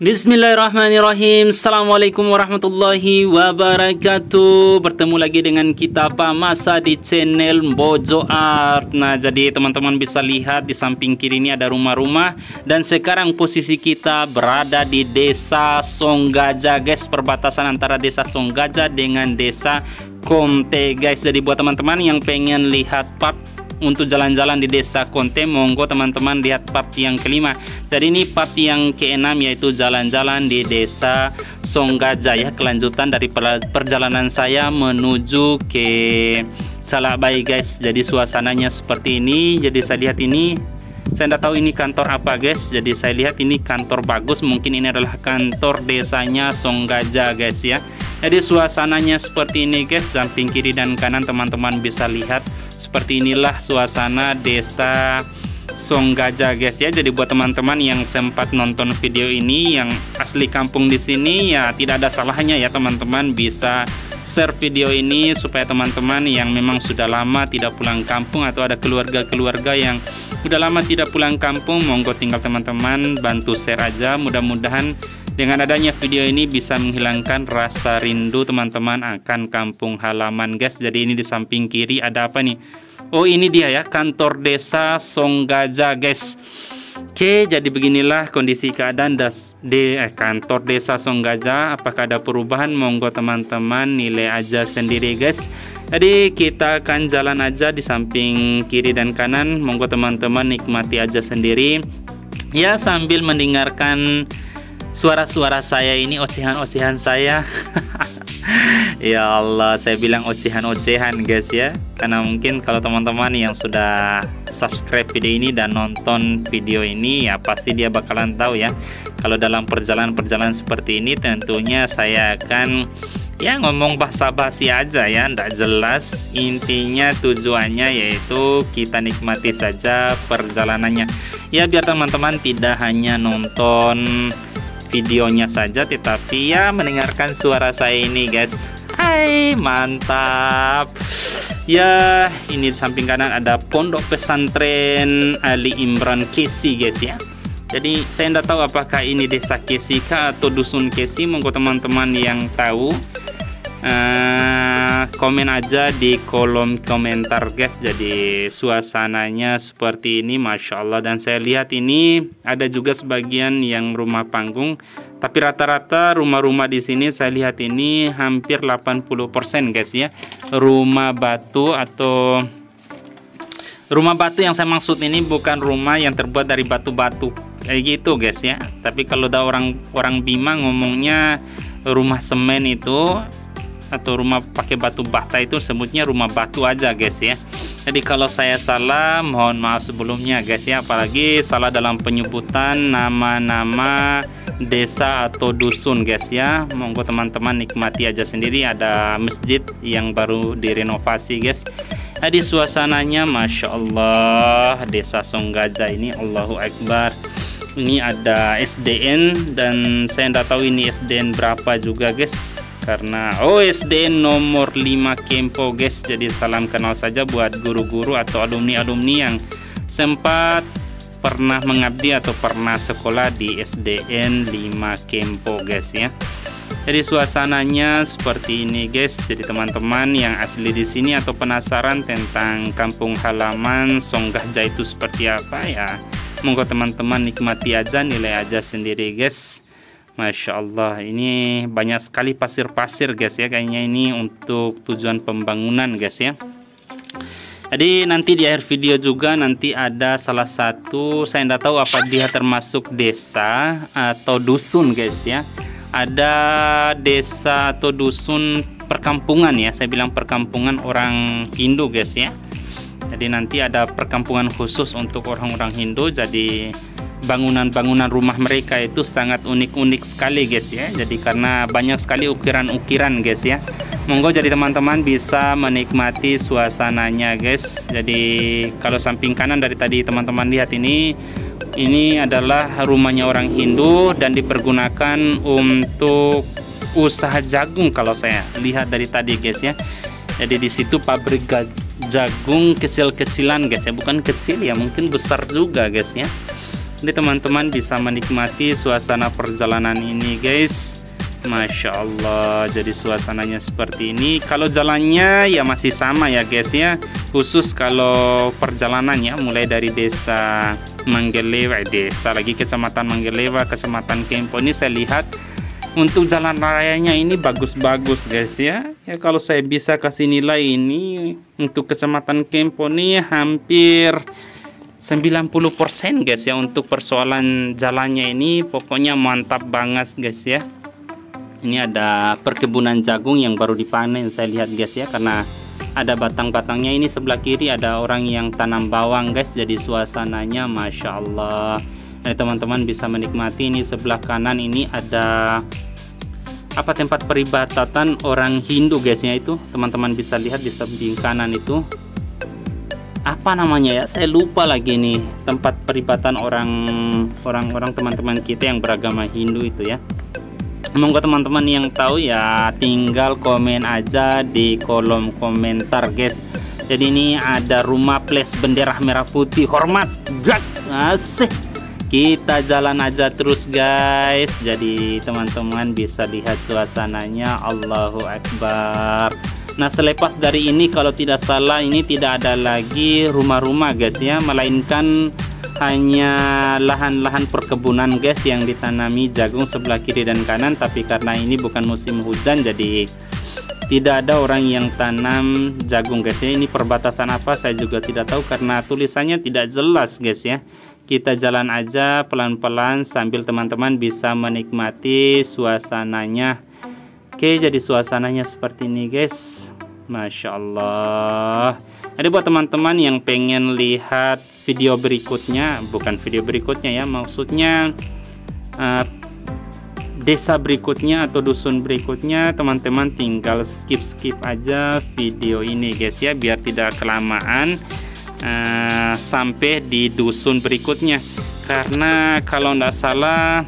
Bismillahirrahmanirrahim. Assalamualaikum warahmatullahi wabarakatuh. Bertemu lagi dengan kita Pak Masa di channel Bojo Art. Nah, jadi teman-teman bisa lihat di samping kiri ini ada rumah-rumah. Dan sekarang posisi kita berada di Desa Songgaja guys, perbatasan antara Desa Songgaja dengan Desa Konte guys. Jadi buat teman-teman yang pengen lihat part untuk jalan-jalan di Desa Konte, monggo teman-teman lihat part yang kelima. Jadi ini part yang keenam, yaitu jalan-jalan di Desa Songgaja ya, kelanjutan dari perjalanan saya menuju ke Calabai guys. Jadi suasananya seperti ini. Jadi saya lihat ini, saya tidak tahu ini kantor apa guys. Jadi saya lihat ini kantor bagus, mungkin ini adalah kantor desanya Songgaja guys ya. Jadi suasananya seperti ini guys, samping kiri dan kanan teman-teman bisa lihat. Seperti inilah suasana Desa Songgaja guys ya. Jadi buat teman-teman yang sempat nonton video ini yang asli kampung di sini ya, tidak ada salahnya ya teman-teman bisa share video ini supaya teman-teman yang memang sudah lama tidak pulang kampung atau ada keluarga-keluarga yang sudah lama tidak pulang kampung, monggo tinggal teman-teman bantu share aja. Mudah-mudahan dengan adanya video ini bisa menghilangkan rasa rindu teman-teman akan kampung halaman guys. Jadi ini di samping kiri ada apa nih? Oh, ini dia ya, kantor Desa Songgaja guys. Oke, jadi beginilah kondisi keadaan kantor Desa Songgaja. Apakah ada perubahan? Monggo teman-teman nilai aja sendiri guys. Jadi kita akan jalan aja di samping kiri dan kanan. Monggo teman-teman nikmati aja sendiri ya, sambil mendengarkan suara-suara saya ini, ocehan-ocehan saya. Ya Allah, saya bilang ocehan-ocehan guys ya, karena mungkin kalau teman-teman yang sudah subscribe video ini dan nonton video ini ya pasti dia bakalan tahu ya, kalau dalam perjalanan-perjalanan seperti ini tentunya saya akan ya ngomong basa-basi aja ya, ndak jelas. Intinya tujuannya yaitu kita nikmati saja perjalanannya ya, biar teman-teman tidak hanya nonton videonya saja tetapi ya mendengarkan suara saya ini guys. Hai, mantap ya. Ini di samping kanan ada Pondok Pesantren Ali Imran Kesi guys ya. Jadi saya tidak tahu apakah ini Desa Kesi kah atau Dusun Kesi. Monggo teman-teman yang tahu komen aja di kolom komentar guys. Jadi suasananya seperti ini, Masya Allah. Dan saya lihat ini ada juga sebagian yang rumah panggung, tapi rata-rata rumah-rumah di sini saya lihat ini hampir 80% guys ya, rumah batu. Atau rumah batu yang saya maksud ini bukan rumah yang terbuat dari batu-batu kayak gitu guys ya, tapi kalau ada orang Bima ngomongnya rumah semen itu atau rumah pakai batu bata itu sebutnya rumah batu aja guys ya. Jadi kalau saya salah mohon maaf sebelumnya guys ya, apalagi salah dalam penyebutan nama-nama desa atau dusun guys ya. Monggo teman-teman nikmati aja sendiri, ada masjid yang baru direnovasi guys. Jadi suasananya Masya Allah, Desa Songgaja ini Allahu Akbar. Ini ada SDN dan saya tidak tahu ini SDN berapa juga guys, karena SDN nomor 5 Kempo guys. Jadi salam kenal saja buat guru-guru atau alumni-alumni yang sempat pernah mengabdi atau pernah sekolah di SDN 5 Kempo guys ya. Jadi suasananya seperti ini guys. Jadi teman-teman yang asli di sini atau penasaran tentang kampung halaman Songgaja itu seperti apa ya, monggo teman-teman nikmati aja, nilai aja sendiri guys. Masya Allah, ini banyak sekali pasir-pasir guys ya, kayaknya ini untuk tujuan pembangunan guys ya. Jadi nanti di akhir video juga nanti ada salah satu, saya tidak tahu apa dia termasuk desa atau dusun guys ya. Ada desa atau dusun perkampungan ya, saya bilang perkampungan orang Hindu guys ya. Jadi nanti ada perkampungan khusus untuk orang-orang Hindu. Jadi bangunan-bangunan rumah mereka itu sangat unik-unik sekali guys ya. Jadi karena banyak sekali ukiran-ukiran guys ya. Monggo jadi teman-teman bisa menikmati suasananya guys. Jadi kalau samping kanan dari tadi teman-teman lihat ini adalah rumahnya orang Hindu dan dipergunakan untuk usaha jagung kalau saya lihat dari tadi guys ya. Jadi di situ pabrik jagung kecil-kecilan guys ya, bukan kecil ya, mungkin besar juga guys ya. Jadi teman-teman bisa menikmati suasana perjalanan ini guys. Masya Allah, jadi suasananya seperti ini. Kalau jalannya ya masih sama ya guys ya, khusus kalau perjalanannya mulai dari desa Manggelewa, kecamatan Manggelewa, kecamatan Kempo ini saya lihat untuk jalan rayanya ini bagus-bagus guys ya. Ya kalau saya bisa kasih nilai ini untuk kecamatan Kempo ini hampir 90% guys ya, untuk persoalan jalannya ini pokoknya mantap banget guys ya. Ini ada perkebunan jagung yang baru dipanen saya lihat guys ya, karena ada batang-batangnya. Ini sebelah kiri ada orang yang tanam bawang guys, jadi suasananya Masya Allah. Nah, teman-teman bisa menikmati. Ini sebelah kanan ini ada apa, tempat peribadatan orang Hindu guys ya. Itu teman-teman bisa lihat di samping kanan itu apa namanya ya, saya lupa lagi nih, tempat peribadatan orang teman-teman kita yang beragama Hindu itu ya. Monggo teman-teman yang tahu ya tinggal komen aja di kolom komentar guys. Jadi ini ada rumah place bendera merah putih, hormat gak asik. Kita jalan aja terus guys, jadi teman-teman bisa lihat suasananya. Allahu Akbar. Nah, selepas dari ini kalau tidak salah ini tidak ada lagi rumah-rumah guys ya, melainkan hanya lahan-lahan perkebunan guys yang ditanami jagung sebelah kiri dan kanan. Tapi karena ini bukan musim hujan, jadi tidak ada orang yang tanam jagung guys ya. Ini perbatasan apa saya juga tidak tahu karena tulisannya tidak jelas guys ya. Kita jalan aja pelan-pelan sambil teman-teman bisa menikmati suasananya. Oke, jadi suasananya seperti ini guys. Masya Allah. Jadi buat teman-teman yang pengen lihat video berikutnya, bukan video berikutnya ya, maksudnya desa berikutnya atau dusun berikutnya, teman-teman tinggal skip aja video ini guys ya, biar tidak kelamaan sampai di dusun berikutnya. Karena kalau tidak salah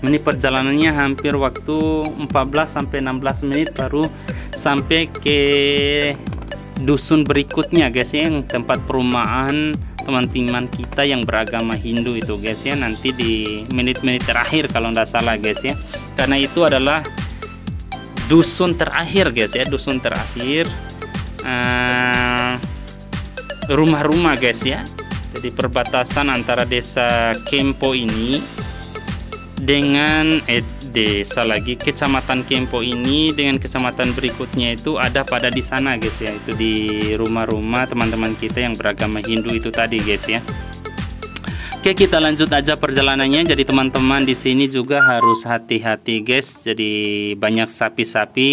ini perjalanannya hampir waktu 14-16 menit baru sampai ke dusun berikutnya guys ya, yang tempat perumahan teman-teman kita yang beragama Hindu itu guys ya. Nanti di menit-menit terakhir kalau tidak salah guys ya, karena itu adalah dusun terakhir guys ya, dusun terakhir rumah-rumah guys ya. Jadi perbatasan antara desa Kempo ini dengan desa lagi kecamatan Kempo ini dengan kecamatan berikutnya itu ada pada di sana guys ya, itu di rumah-rumah teman-teman kita yang beragama Hindu itu tadi guys ya. Oke, kita lanjut aja perjalanannya. Jadi teman-teman di sini juga harus hati-hati guys. Jadi banyak sapi-sapi.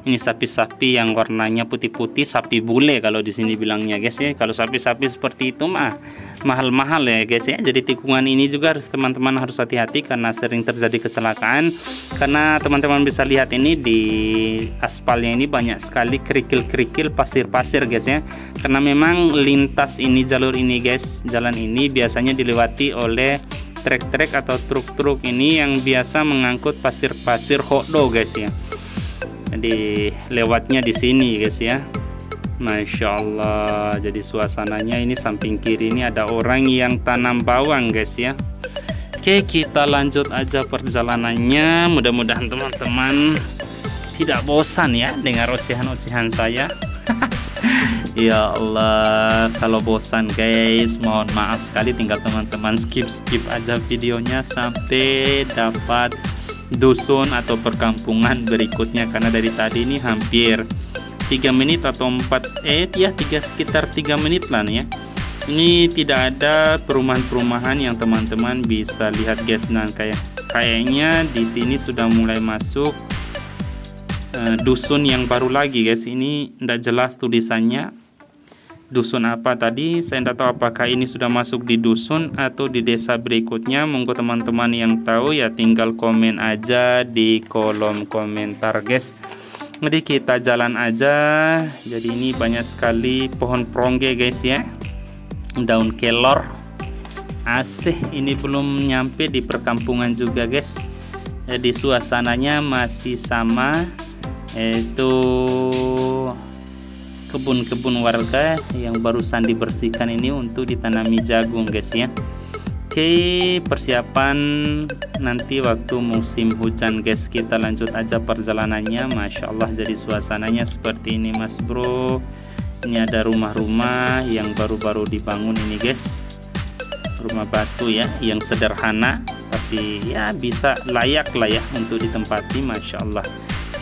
Ini sapi-sapi yang warnanya putih-putih, sapi bule kalau di sini bilangnya guys ya. Kalau sapi-sapi seperti itu mah mahal-mahal ya guys ya. Jadi tikungan ini juga teman-teman harus hati-hati karena sering terjadi kecelakaan. Karena teman-teman bisa lihat ini di aspalnya ini banyak sekali kerikil-kerikil, pasir-pasir guys ya. Karena memang lintas ini, jalur ini guys, jalan ini biasanya dilewati oleh trek-trek atau truk-truk ini yang biasa mengangkut pasir-pasir hokdo guys ya. Jadi lewatnya di sini guys ya. Masya Allah. Jadi suasananya ini samping kiri ini ada orang yang tanam bawang guys ya. Oke, kita lanjut aja perjalanannya. Mudah-mudahan teman-teman tidak bosan ya dengar ocehan-ocehan saya. Ya Allah, kalau bosan guys mohon maaf sekali, tinggal teman-teman skip aja videonya sampai dapat dusun atau perkampungan berikutnya. Karena dari tadi ini hampir 3 menit atau 4 sekitar 3 menit lah nih ya. Ini tidak ada perumahan-perumahan yang teman-teman bisa lihat guys. Nah, kayaknya di sini sudah mulai masuk dusun yang baru lagi guys. Ini tidak jelas tulisannya dusun apa tadi, saya tidak tahu apakah ini sudah masuk di dusun atau di desa berikutnya. Monggo teman-teman yang tahu ya tinggal komen aja di kolom komentar guys. Jadi kita jalan aja. Jadi ini banyak sekali pohon prongge guys ya, daun kelor asih. Ini belum nyampe di perkampungan juga guys. Jadi suasananya masih sama, itu kebun-kebun warga yang barusan dibersihkan ini untuk ditanami jagung guys ya. Oke, persiapan nanti waktu musim hujan guys. Kita lanjut aja perjalanannya. Masya Allah, jadi suasananya seperti ini mas bro. Ini ada rumah-rumah yang baru-baru dibangun ini guys. Rumah batu ya, yang sederhana tapi ya bisa layak lah ya untuk ditempati. Masya Allah.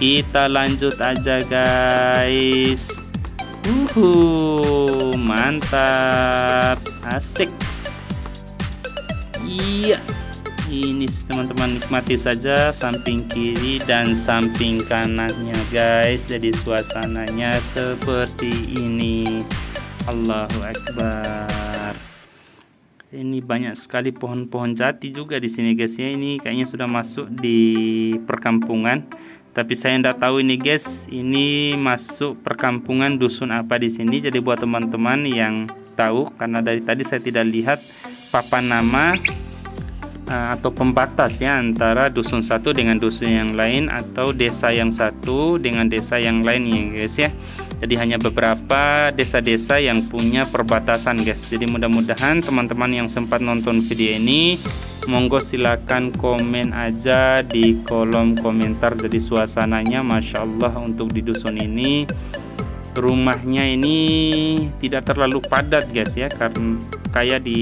Kita lanjut aja guys. Mantap, asik. Iya, ini teman-teman nikmati saja samping kiri dan samping kanannya guys. Jadi suasananya seperti ini. Allahu Akbar. Ini banyak sekali pohon-pohon jati juga di sini guys ya. Ini kayaknya sudah masuk di perkampungan. Tapi saya tidak tahu ini guys, ini masuk perkampungan dusun apa di sini. Jadi buat teman-teman yang tahu, karena dari tadi saya tidak lihat papan nama atau pembatas ya antara dusun satu dengan dusun yang lain, atau desa yang satu dengan desa yang lain ya guys ya. Jadi hanya beberapa desa-desa yang punya perbatasan guys. Jadi mudah-mudahan teman-teman yang sempat nonton video ini, monggo silakan komen aja di kolom komentar. Jadi suasananya Masya Allah untuk di dusun ini. Rumahnya ini tidak terlalu padat guys ya, karena kayak di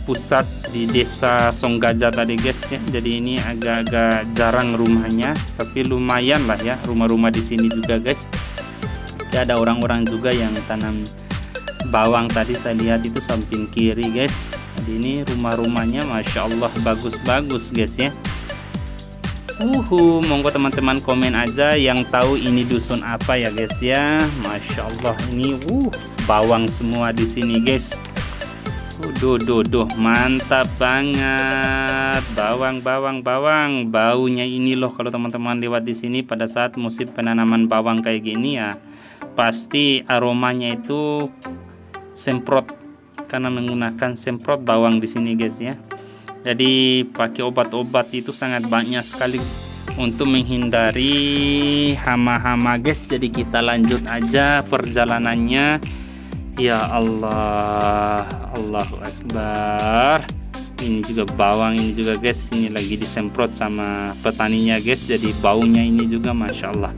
pusat di desa Songgaja tadi guys ya. Jadi ini agak-agak jarang rumahnya, tapi lumayan lah ya rumah-rumah di sini juga guys. Ya, ada orang-orang juga yang tanam bawang tadi saya lihat itu samping kiri guys. Jadi ini rumah-rumahnya Masya Allah bagus-bagus guys ya. Monggo teman-teman komen aja yang tahu ini dusun apa ya guys ya. Masya Allah, ini bawang semua di sini guys. Mantap banget. Bawang. Baunya ini loh kalau teman-teman lewat di sini pada saat musim penanaman bawang kayak gini ya, pasti aromanya itu semprot, karena menggunakan semprot bawang di sini guys ya. Jadi pakai obat-obat itu sangat banyak sekali untuk menghindari hama-hama guys. Jadi kita lanjut aja perjalanannya. Ya Allah, Allahu Akbar. Ini juga bawang ini juga guys, ini lagi disemprot sama petaninya guys. Jadi baunya ini juga Masya Allah.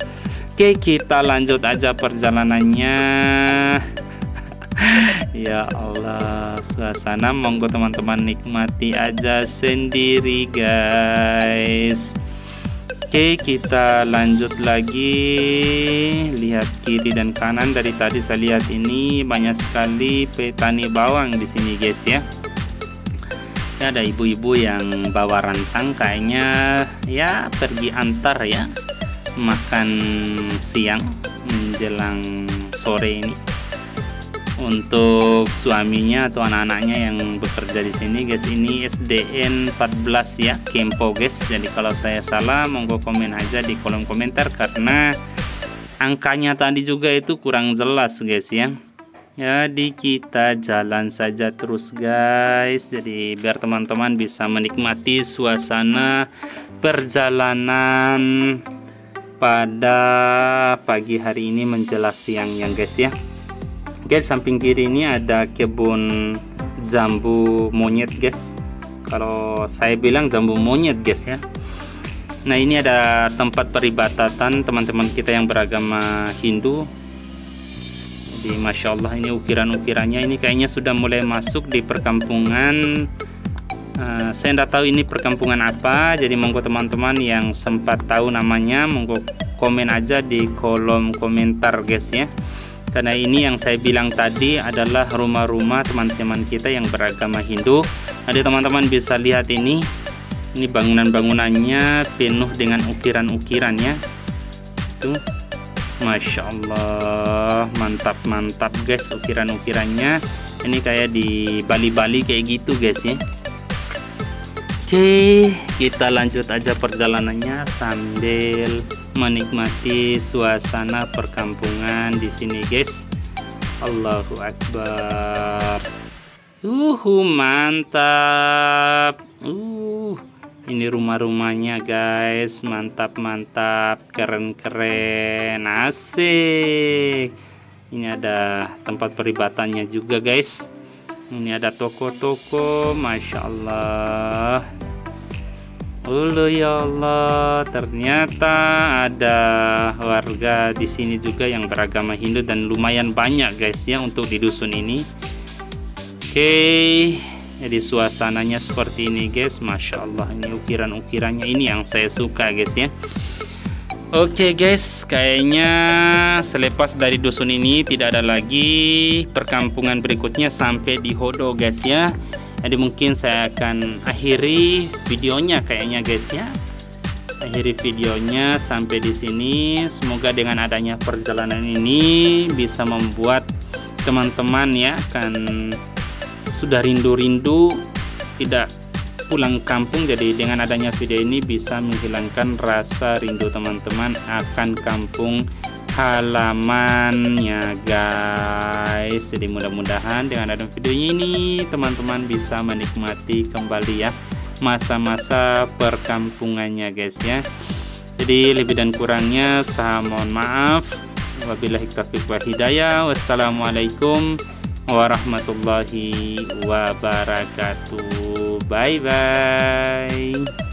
Oke, kita lanjut aja perjalanannya. Ya Allah, suasana monggo teman-teman nikmati aja sendiri guys. Oke, kita lanjut lagi. Lihat kiri dan kanan. Dari tadi saya lihat ini banyak sekali petani bawang di sini guys ya. Ya, ada ibu-ibu yang bawa rantang, kayaknya ya pergi antar ya, makan siang menjelang sore ini untuk suaminya atau anak-anaknya yang bekerja di sini guys. Ini SDN 14 ya, Kempo guys. Jadi kalau saya salah monggo komen aja di kolom komentar, karena angkanya tadi juga itu kurang jelas guys ya. Jadi kita jalan saja terus guys. Jadi biar teman-teman bisa menikmati suasana perjalanan pada pagi hari ini menjelang siang ya guys ya. Guys, samping kiri ini ada kebun jambu monyet guys. Kalau saya bilang jambu monyet guys ya. Nah, ini ada tempat peribadatan teman-teman kita yang beragama Hindu. Jadi Masya Allah, ini ukiran-ukirannya ini kayaknya sudah mulai masuk di perkampungan. Saya tidak tahu ini perkampungan apa. Jadi monggo teman-teman yang sempat tahu namanya, monggo komen aja di kolom komentar guys ya. Karena ini yang saya bilang tadi adalah rumah-rumah teman-teman kita yang beragama Hindu. Jadi teman-teman bisa lihat ini bangunan-bangunannya penuh dengan ukiran-ukiran ya. Tuh, Masya Allah, mantap guys ukiran-ukirannya. Ini kayak di Bali-Bali kayak gitu guys ya. Oke, kita lanjut aja perjalanannya sambil menikmati suasana perkampungan di sini guys. Allahu Akbar. Mantap. Ini rumah-rumahnya guys, mantap, keren, asik. Ini ada tempat peribatannya juga guys. Ini ada toko-toko, Masya Allah. Ya Allah, ternyata ada warga di sini juga yang beragama Hindu dan lumayan banyak guys ya untuk di dusun ini. Oke, jadi suasananya seperti ini guys, Masya Allah. Ini ukiran-ukirannya ini yang saya suka guys ya. Oke guys, kayaknya selepas dari dusun ini tidak ada lagi perkampungan berikutnya sampai di Hodo guys ya. Jadi mungkin saya akan akhiri videonya kayaknya guys ya. Akhiri videonya sampai di sini. Semoga dengan adanya perjalanan ini bisa membuat teman-teman ya kan sudah rindu-rindu tidak pulang kampung. Jadi dengan adanya video ini bisa menghilangkan rasa rindu teman-teman akan kampung halamannya guys. Jadi mudah-mudahan dengan adanya video ini teman-teman bisa menikmati kembali ya masa-masa perkampungannya guys ya. Jadi lebih dan kurangnya saya mohon maaf. Wabillahi taufiq wal hidayah. Wassalamualaikum warahmatullahi wabarakatuh. Bye bye.